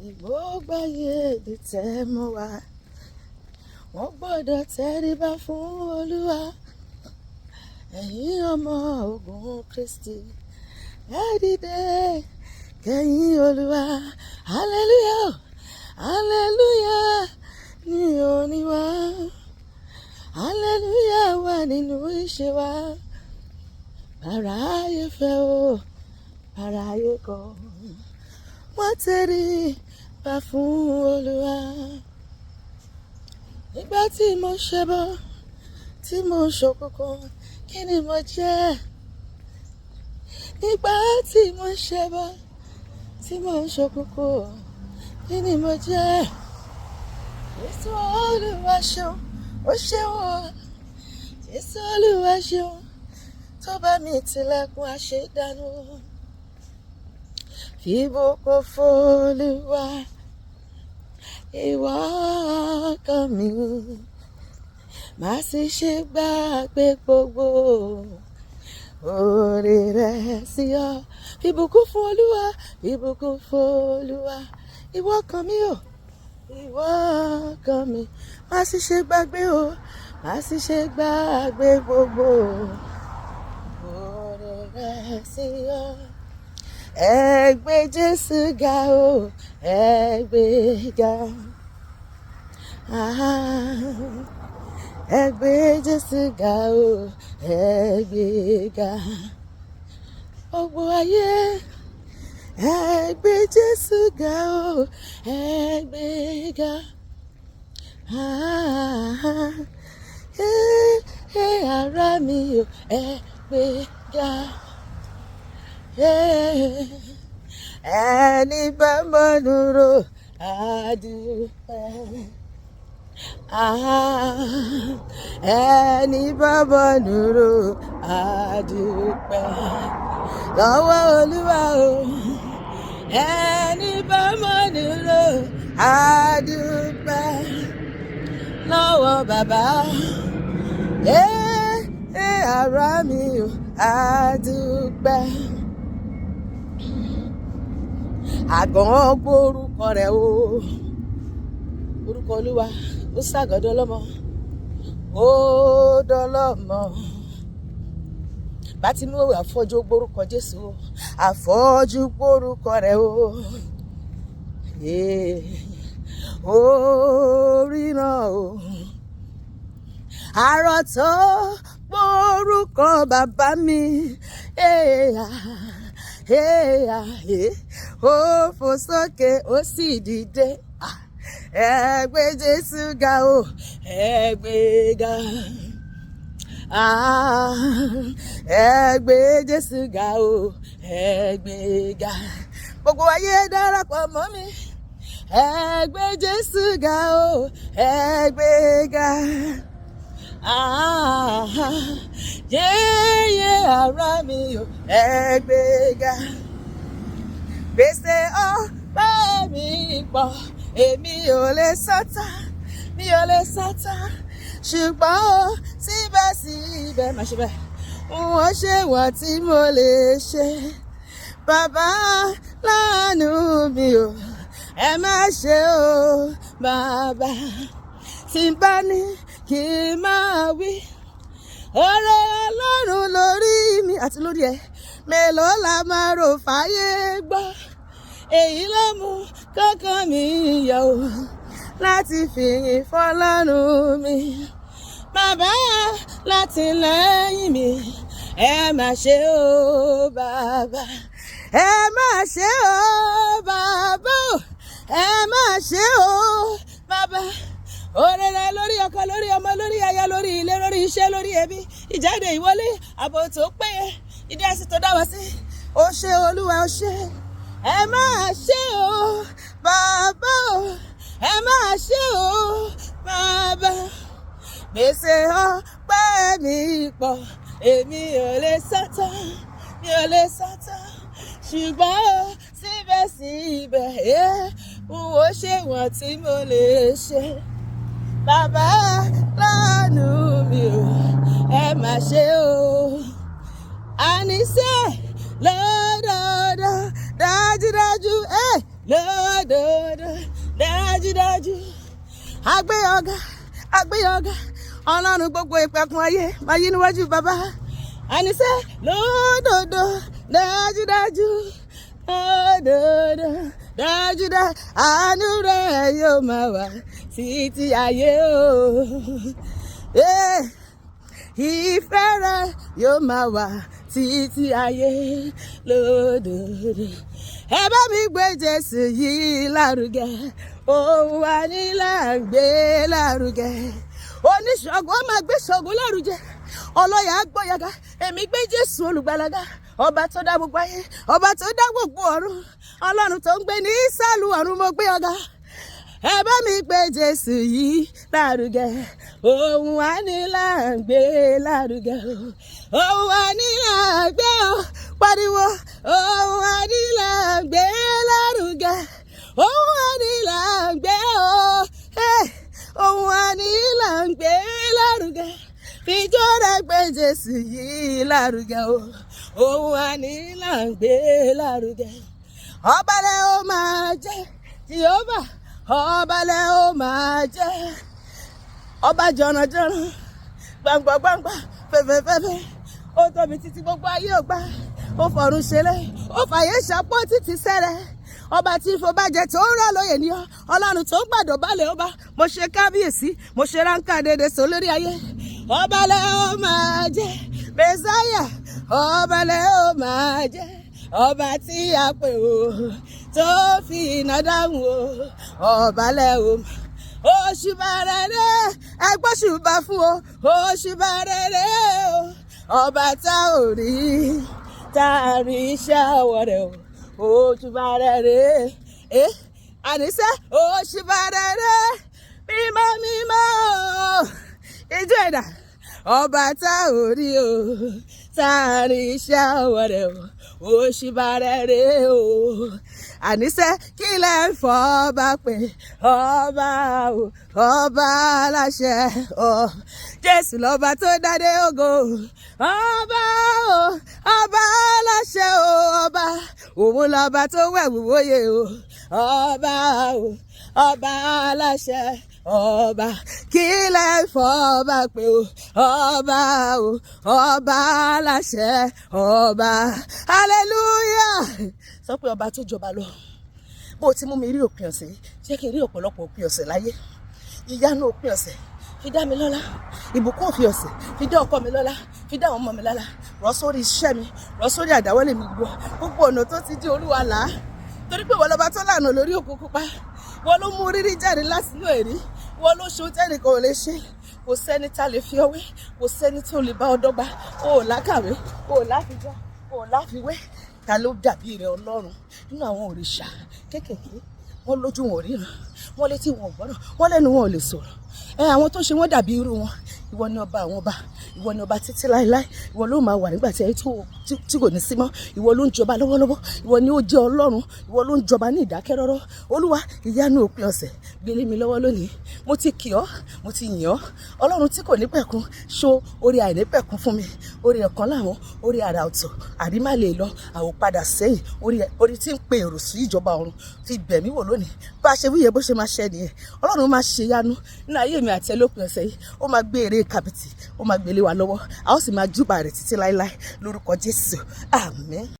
ìgbógbáyé di tẹ́ mọ́ wa wọ́n gbọ́dọ̀ tẹríba fún Olúwa ẹ̀yin ọmọ ogun Kristi ẹ dìde kẹ̀yìn Olúwa hallelujah hallelujah ní òní wa hallelujah wà nínú iṣẹ́ wa bàrà ayé fẹ́ o bàrà ayé kọ̀ wọ́n tẹríba fún Olúwa. Nígbà tí mo ṣẹbọ tí mo ṣòkùnkùn kí ni mo jẹ́? Nígbà tí mo ṣẹbọ tí mo ṣòkùnkùn kí ni mo jẹ́? Jésù Olúwa ṣeun ó ṣeun o Jésù Olúwa ṣeun tó bá mi tilẹ̀kùn àṣedànù fìbùkún f'Olúwa ìwọ ọkàn mi má sì ṣe gbàgbé gbogbo oore rẹ̀ sí ọ fìbùkún fún Olúwa fìbùkún f'Olúwa ìwọ ọkàn mi o ìwọ ọkàn mi má sì ṣe gbàgbé o má sì ṣe gbàgbé gbogbo oore rẹ̀ sí ọ. Ẹ gbé Jésù ga o ẹ gbé ga ẹ gbé Jésù ga o ẹ gbé ga gbogbo ayé ẹ gbé Jésù ga o ẹ gbé ga ara mi o ẹ gbé ga. Ẹni bá mọ́nu rò àdúpẹ́. Ẹni bá mọ́nu rò àdúpẹ́. Lọ́wọ́ Olúwa o. Ẹni bá mọ́nu rò àdúpẹ́. Lọ́wọ́ bàbá. Ara mi o àdúpẹ́. Àgàn gbórúkọ rẹ̀ o orúkọ Olúwa ó ṣàgọ́dọ̀ ọlọ́mọ ó dọ́lọ́mọ Bátímù àfọ́jú gbórúkọ Jésù àfọ́jú gbórúkọ rẹ̀ o ó ríran o àròtọ́ gbórúkọ bàbá mi ó fò sókè ó sì dìde ẹ gbé Jésù ga o ẹ gbé ga ẹ gbé Jésù ga o ẹ gbé ga gbogbo ayé darapọ̀ mọ́ mi ẹ gbé Jésù ga o ẹ gbé ga yéyé ara mi o ẹ gbé ga gbèsè ọpẹ́ mi pọ̀ èmi ò lè sọ́tà mi ò lè sọ́tà ṣùgbọ́n ó síbẹ̀síbẹ̀ má ṣe bẹ́ẹ̀ wọ́n ṣe wọ́n tí mo lè ṣe bàbá láàánú mi o ẹ má ṣe o bàbá tí n bá ní kí n máa wí oore Ọlọ́run lórí mi àti lórí ẹ mélòó la máa rò fáyé gbọ́ èyí ló mú kọ́kàn mi yọ o láti fìyìn fọ́lọ́run mi bàbá láti lẹ́yìn mi ẹ má ṣe o bàbá ẹ má ṣe o bàbá ẹ má ṣe o bàbá oore rẹ lórí ọkọ lórí ọmọ lórí aya lórí ilé lórí iṣẹ́ lórí ẹbí ìjáde ìwọlé ààbò tó péye ìdí àsì tó dá wa sí ó ṣé Olúwa ó ṣé ẹ máa ṣe o bàbá o ẹ máa ṣe o bàbá gbèsè ọpẹ́ mi pọ̀ èmi ò lè sọ́tà mi ò lè sọ́tà ṣùgbọ́n o síbẹ̀síbẹ̀ ó ṣe wọ́n tí mo lè ṣe bàbá láàánú mi o ẹ má ṣe o àníṣe lọ́dọọdọ dájúdájú lọ́dọọdọ dájúdájú àgbé ọ̀gá ọlọ́run gbogbo ìpẹ̀kun ayé máa yí níwájú bàbá àníṣe lódodo dájúdájú lódodo dájúdájú àánú rẹ̀ yóò máa wà títí ayé o ìfẹ́ rẹ̀ yóò máa wà títí ayé lódodo. Ẹ bá mi gbé Jésù yìí lárugẹ òun wà nílà ń gbé lárugẹ oníṣègùn ó máa gbé ṣògùn lárugẹ ọlọ́yà gbọ́yàgá èmi gbé Jésù olùgbàlagà ọba tó dá gbogbo ayé ọba tó dá gbogbo ọ̀run ọlọ́run tó ń gbé ní ìsàlù ọ̀run mo gbé ọ̀gá ẹ bá mi gbé Jésù yìí lárugẹ òun wà nílà ń gbé lárugẹ òun wà nílà ń gbé ọ pariwo òun wà nílà ń gbé lárugẹ òun wà nílà ń gbé ọ òun wà nílà ń gbé lárugẹ fìjọ rẹ gbé Jésù yìí lárugẹ òun wà nílà ń gbé lárugẹ ọba lẹ ó máa jẹ́ Jèhófà ọba lẹ ó máa jẹ́ ọba jọ̀nàjọ̀nà gbàngbàngbàngbà fẹ́fẹ́fẹ́fẹ́ ó tóbi títí gbogbo ayé ò gbà ó fọ̀run ṣẹlẹ̀ ó fàyè ṣàpọ̀ títí sẹ́rẹ̀ ọba tí ìfọ̀bàjẹ́ tó ń rà lóye ni ọlọ́run tó ń gbàdọ̀ balẹ̀ ọba mo ṣe kábíyèsí mo ṣe ráńkà dédé sọ lórí ayé ọba lẹ ó máa jẹ́ mẹ́sáyà ọba lẹ ó máa jẹ́ ọba tí a pè ó tó fi iná dáhùn ó ọba lẹ ó máa òṣùbà rere ẹgbọ́n ṣùbà fún o òṣùbà rere o ọba tá ò rí tá a rí iṣẹ́ ọwọ́ rẹ̀ o òṣùbà rere àníṣe òṣùbà rere mímọ́ mímọ́ ìjọ ẹ̀dá ọba tá ò rí o tá a rí iṣẹ́ ọwọ́ rẹ̀ o òṣùbà rere o àníṣe kí lẹ ń fọ ọba pé ọba o ọba aláṣẹ ọ Jésù lọba tó dádé ògo ọba o ọba aláṣẹ o ọba òun lọba tó wẹ̀wù wóye o ọba o ọba aláṣẹ ọba kí lẹ ń fọ ọba pé o ọba o ọba aláṣẹ ọba hallelujah sọ pé ọba tó jọba lọ bó ti mú mi rí òpin ọ̀sẹ̀ jẹ́ kí n rí ọ̀pọ̀lọpọ̀ òpin ọ̀sẹ̀ láyé ìyanu òpin ọ̀sẹ̀ fi dá mi lọ́lá ìbùkún òpin ọ̀sẹ̀ fi dá ọkọ mi lọ́lá fi dá àwọn ọmọ mi lọ́lá rọ̀ sórí iṣẹ́ mi rọ̀ sórí àdáwọ́lé mi gbogbo ọ̀nà tó ti di Olúwa là á torí pé wọ́n lọ́ba tó lànà lórí òkun pupa wọ́n ló mú rírí jáde látinú èrí wọ́n ló ṣe tẹ́nìkan ò lè ṣe kò sẹ́ni tá lè fi ọwé kò sẹ́ni tó lè bá ọ dọ́gba o ò lákàwé o ò láfijọ́ o ò láfiwé ta ló dàbí rẹ Ọlọ́run nínú àwọn òrìṣà kéékèèké wọ́n lójú wọn ò ríran wọ́n létí wọn ò gbọ́dọ̀ wọ́n lẹ́nu wọn ò lè sọ̀rọ̀ àwọn tó ṣe wọ́n dàbí irú wọn ìwọ ni ọba àwọn ọba ìwọ ni ọba títí láéláé ìwọ ló máa wà nígbà tí ayé tí kò ní sí mọ́ ìwọ ló ń jọba lọ́wọ́lọ́wọ́ ìwọ ni ó jẹ́ Ọlọ́run ìwọ ló ń jọba ní ìdákẹ́rọ́rọ́ Olúwa ìyanu òpin ọ̀sẹ̀ gbélé mi lọ́wọ́ lónìí mo ti kì ọ́ mo ti yìn ọ́ Ọlọ́run tí kò ní pẹ̀kun ṣó orí àìní pẹ̀kun fún mi orí ẹ̀kan láwọn orí àrà ọ̀tọ̀ àrímà lè lọ àwòpadà sẹ́yìn orí tí ń pe èrò sí ìjọba ọ̀run fi bẹ̀mí wò lónìí bá a ṣe wíyẹ bó ṣe máa ṣẹ nìyẹn Ọlọ́run máa ṣe yanu nínú ayé mi àti ẹlòpin ọ̀sẹ̀ yìí ó máa gbé eré kàbìtì ó máa gbélé wa lọ́wọ́ a ó sì máa júbà rẹ̀ títí láéláé lórúkọ Jésù àmín.